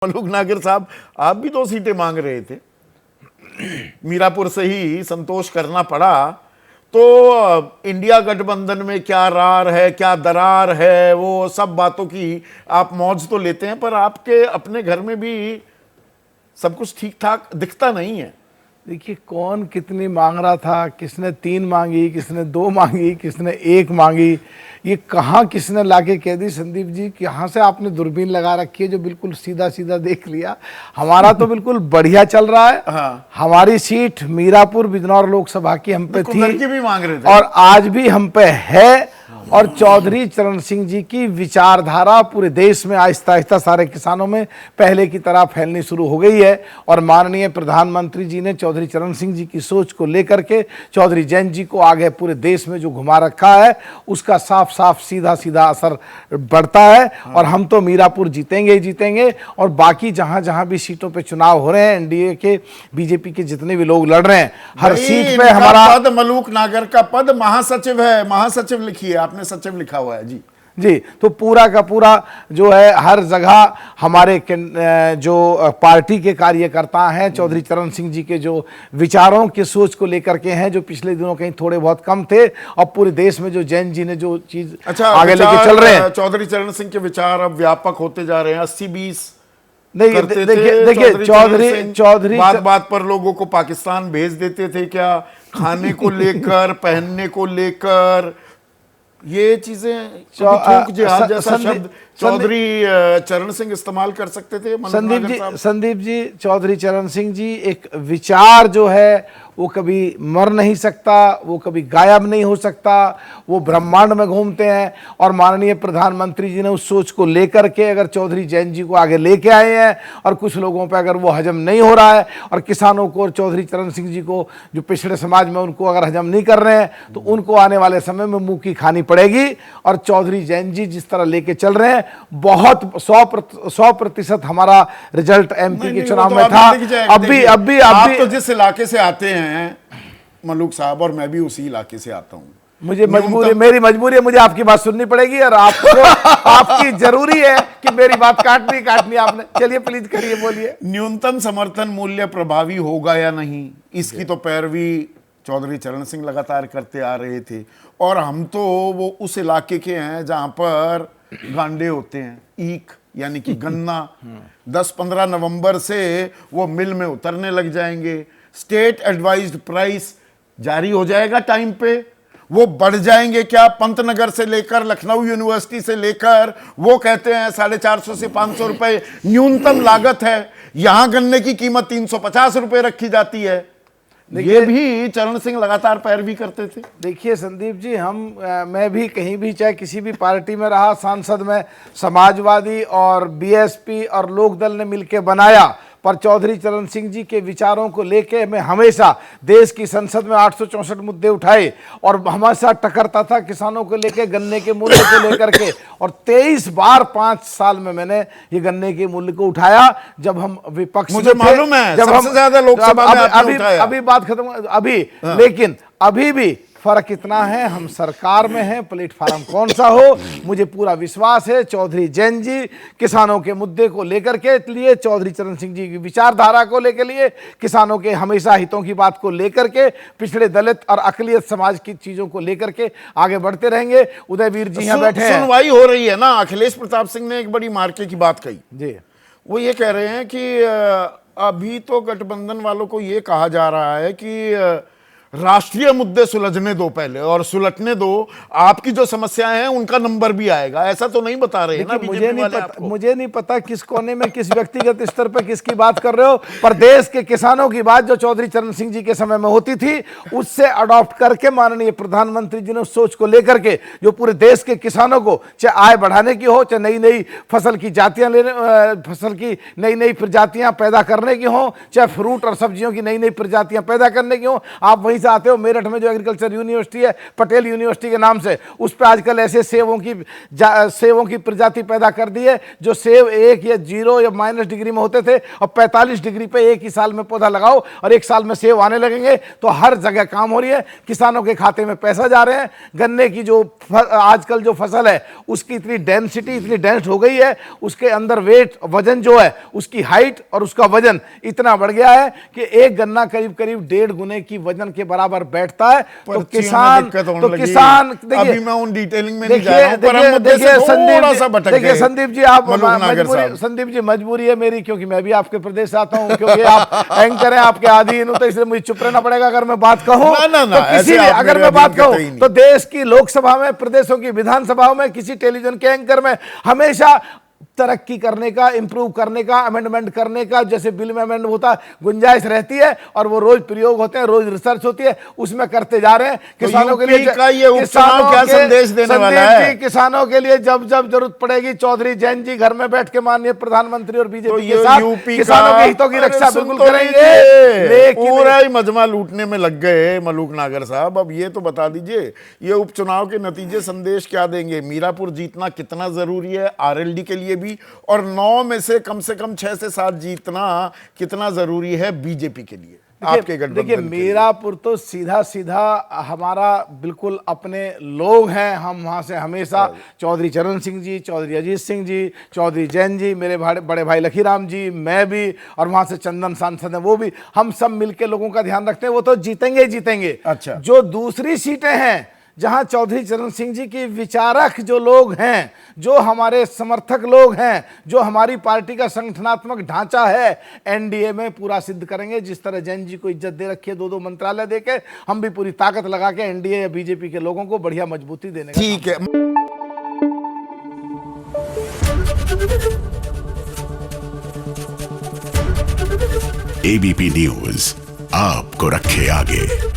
मलूक नागर साहब, आप भी 2 सीटें मांग रहे थे, मीरापुर से ही संतोष करना पड़ा। तो इंडिया गठबंधन में क्या रार है, क्या दरार है, वो सब बातों की आप मौज तो लेते हैं, पर आपके अपने घर में भी सब कुछ ठीक ठाक दिखता नहीं है। देखिए, कौन कितनी मांग रहा था, किसने 3 मांगी, किसने 2 मांगी, किसने 1 मांगी, ये कहाँ किसने लाके कह दी। संदीप जी, कि यहाँ से आपने दूरबीन लगा रखी है जो बिल्कुल सीधा सीधा देख लिया। हमारा तो बिल्कुल बढ़िया चल रहा है। हाँ। हमारी सीट मीरापुर बिजनौर लोकसभा की हम पे थी की भी मांग रहे थे और आज भी हम पे है। और चौधरी चरण सिंह जी की विचारधारा पूरे देश में आहिस्ता आहिस्ता सारे किसानों में पहले की तरह फैलनी शुरू हो गई है। और माननीय प्रधानमंत्री जी ने चौधरी चरण सिंह जी की सोच को लेकर के चौधरी जैन जी को आगे पूरे देश में जो घुमा रखा है, उसका साफ साफ सीधा सीधा असर बढ़ता है। और हम तो मीरापुर जीतेंगे ही जीतेंगे। और बाकी जहां जहां भी सीटों पे चुनाव हो रहे हैं, एनडीए के, बीजेपी के जितने भी लोग लड़ रहे हैं, हर सीट पे हमारा पद, मलूक नागर का पद महासचिव है। महासचिव लिखिए, आपने सचिव लिखा हुआ है जी। तो पूरा का पूरा जो है हर जगह हमारे जो पार्टी के कार्यकर्ता हैं, चौधरी चरण सिंह जी के जो विचारों की सोच को लेकर के हैं, जो पिछले दिनों कहीं थोड़े बहुत कम थे, और पूरे देश में जो जैन जी ने जो चीज आगे लेके चल रहे हैं। चौधरी चरण सिंह के विचार अब व्यापक होते जा रहे हैं। 80-20 नहीं, देखिए चौधरी बात पर लोगों को पाकिस्तान भेज देते थे क्या, खाने को लेकर, पहनने को लेकर, ये चीजें जिहाद जैसा शब्द चौधरी चरण सिंह इस्तेमाल कर सकते थे। संदीप जी, चौधरी चरण सिंह जी, एक विचार जो है वो कभी मर नहीं सकता, वो कभी गायब नहीं हो सकता, वो ब्रह्मांड में घूमते हैं। और माननीय प्रधानमंत्री जी ने उस सोच को लेकर के अगर चौधरी जैन जी को आगे लेके आए हैं, और कुछ लोगों पे अगर वो हजम नहीं हो रहा है, और किसानों को और चौधरी चरण सिंह जी को जो पिछड़े समाज में उनको अगर हजम नहीं कर रहे हैं, तो उनको आने वाले समय में मुंह की खानी पड़ेगी। और चौधरी जैन जी जिस तरह लेके चल रहे हैं, बहुत 100% हमारा रिजल्ट एमपी के चुनाव में था। अभी आप तो जिस इलाके से आते हैं मलूक साहब, और मैं भी उसी इलाके से आता हूं, मेरी मजबूरी है, मुझे आपकी बात सुननी पड़ेगी, और आपको आपकी जरूरी है कि मेरी बात काटनी आपने। चलिए प्लीज करिए, बोलिए। न्यूनतम समर्थन मूल्य प्रभावी होगा या नहीं, इसकी तो पैरवी चौधरी चरण सिंह लगातार करते आ रहे थे। और हम तो वो उस इलाके के हैं जहां पर गांडे होते हैं, ईख यानी कि गन्ना। 10-15 नवंबर से वो मिल में उतरने लग जाएंगे। स्टेट एडवाइज्ड प्राइस जारी हो जाएगा टाइम पे। वो बढ़ जाएंगे क्या? पंतनगर से लेकर लखनऊ यूनिवर्सिटी से लेकर, वो कहते हैं 450 से 500 रुपए न्यूनतम लागत है। यहां गन्ने की कीमत 350 रुपए रखी जाती है। ये भी चरण सिंह लगातार पैरवी करते थे। देखिए संदीप जी, मैं भी कहीं भी, चाहे किसी भी पार्टी में रहा, सांसद में समाजवादी और बीएसपी और लोकदल ने मिलकर बनाया, पर चौधरी चरण सिंह जी के विचारों को लेके मैं हमेशा देश की संसद में 864 मुद्दे उठाए, और हमेशा टकरता था किसानों को लेके, गन्ने के मूल्य को लेकर के। और 23 बार 5 साल में मैंने ये गन्ने के मूल्य को उठाया। जब हम विपक्ष, मुझे मालूम है, जब सबसे ज्यादा लोकसभा में आपने उठाया। अभी बात खत्म, लेकिन अभी भी फर्क इतना है, हम सरकार में हैं, प्लेटफार्म कौन सा हो, मुझे पूरा विश्वास है चौधरी जैन जी किसानों के मुद्दे को लेकर के लिए, चौधरी चरण सिंह जी की विचारधारा को लेकर लिए, किसानों के हमेशा हितों की बात को लेकर के, पिछड़े दलित और अकलियत समाज की चीजों को लेकर के आगे बढ़ते रहेंगे। उदयवीर जी यहाँ बैठे हैं। सुनवाई हो रही है ना। अखिलेश प्रताप सिंह ने एक बड़ी मार्के की बात कही जी। वो ये कह रहे हैं कि अभी तो गठबंधन वालों को ये कहा जा रहा है कि राष्ट्रीय मुद्दे सुलझने दो पहले, और सुलझने दो, आपकी जो समस्याएं हैं उनका नंबर भी आएगा। ऐसा तो नहीं बता रहे हैं ना मुझे नहीं पता किस कोने में, किस व्यक्तिगत स्तर पर किसकी बात कर रहे हो, पर देश के किसानों की बात जो चौधरी चरण सिंह जी के समय में होती थी, उससे अडॉप्ट करके माननीय प्रधानमंत्री जी ने उस सोच को लेकर के, जो पूरे देश के किसानों को चाहे आय बढ़ाने की हो, चाहे नई फसल की जातियां फसल की नई प्रजातियां पैदा करने की हो, चाहे फ्रूट और सब्जियों की नई प्रजातियां पैदा करने की हो, आप वहीं से आते हो, मेरठ में जो एग्रीकल्चर यूनिवर्सिटी है पटेल यूनिवर्सिटी के नाम से, उस पर आजकल ऐसे सेवों की प्रजाति पैदा कर दी है जो सेब 1 या 0 या माइनस डिग्री में होते थे, और 45 डिग्री पे एक ही साल में पौधा लगाओ और 1 साल में सेब आने लगेंगे। तो हर जगह काम हो रही है, किसानों के खाते में पैसा जा रहे हैं। गन्ने की जो आजकल जो फसल है उसकी इतनी डेंसिटी, इतनी डेंस हो गई है, उसके अंदर वेट वजन जो है, उसकी हाइट और उसका वजन इतना बढ़ गया है कि एक गन्ना करीब करीब 1.5 गुने की वजन के बराबर बैठता है। तो किसान अभी मैं उन डिटेलिंग में नहीं जा रहा हूं, पर हम मुद्दे से थोड़ा सा भटक गए। देखिए संदीप जी, आप संदीप जी मजबूरी है मेरी, क्योंकि मैं भी आपके प्रदेश से आता हूं, क्योंकि आप एंकर हैं, आपके अधीन हूं, तो इसलिए मुझे चुप रहना पड़ेगा। अगर मैं बात कहूं तो किसी अगर मैं बात कहूं तो देश की लोकसभा में, प्रदेशों की विधानसभाओं में, किसी टेलीविजन के एंकर में हमेशा तरक्की करने का, इंप्रूव करने का, अमेंडमेंट करने का, जैसे बिल में अमेंडमेंट होता है, गुंजाइश रहती है और वो रोज प्रयोग होते हैं, रोज रिसर्च होती है, उसमें करते जा रहे हैं। किसानों के लिए ये उपचुनाव क्या संदेश देने वाला है? किसानों के लिए जब जब जरूरत पड़ेगी, चौधरी जैन जी घर में बैठ के माननीय प्रधानमंत्री और बीजेपी के साथ किसानों के हितों की रक्षा बिल्कुल करेंगे। पूरा ही मजमा लूटने में लग गए मलूक नागर साहब। अब ये तो बता दीजिए, ये उपचुनाव के नतीजे संदेश क्या देंगे? मीरापुर जीतना कितना जरूरी है आरएलडी के लिए भी, और 9 में से कम 6 से 7 जीतना कितना जरूरी है बीजेपी के लिए, आपके गठबंधन? देखिए मीरापुर तो सीधा सीधा हमारा बिल्कुल अपने लोग हैं, हम वहां से हमेशा चौधरी चरण सिंह जी, चौधरी अजीत सिंह जी, चौधरी जैन जी, मेरे बड़े भाई लखीराम जी, मैं भी, और वहां से चंदन सांसद हैं वो भी, हम सब मिलकर लोगों का ध्यान रखते हैं। वो तो जीतेंगे ही जीतेंगे। अच्छा, जो दूसरी सीटें हैं जहां चौधरी चरण सिंह जी की विचारक जो लोग हैं, जो हमारे समर्थक लोग हैं, जो हमारी पार्टी का संगठनात्मक ढांचा है, एनडीए में पूरा सिद्ध करेंगे। जिस तरह जैन जी को इज्जत दे रखी है 2-2 मंत्रालय देके, हम भी पूरी ताकत लगा के एनडीए या बीजेपी के लोगों को बढ़िया मजबूती देने का। ठीक है। एबीपी न्यूज आपको रखे आगे।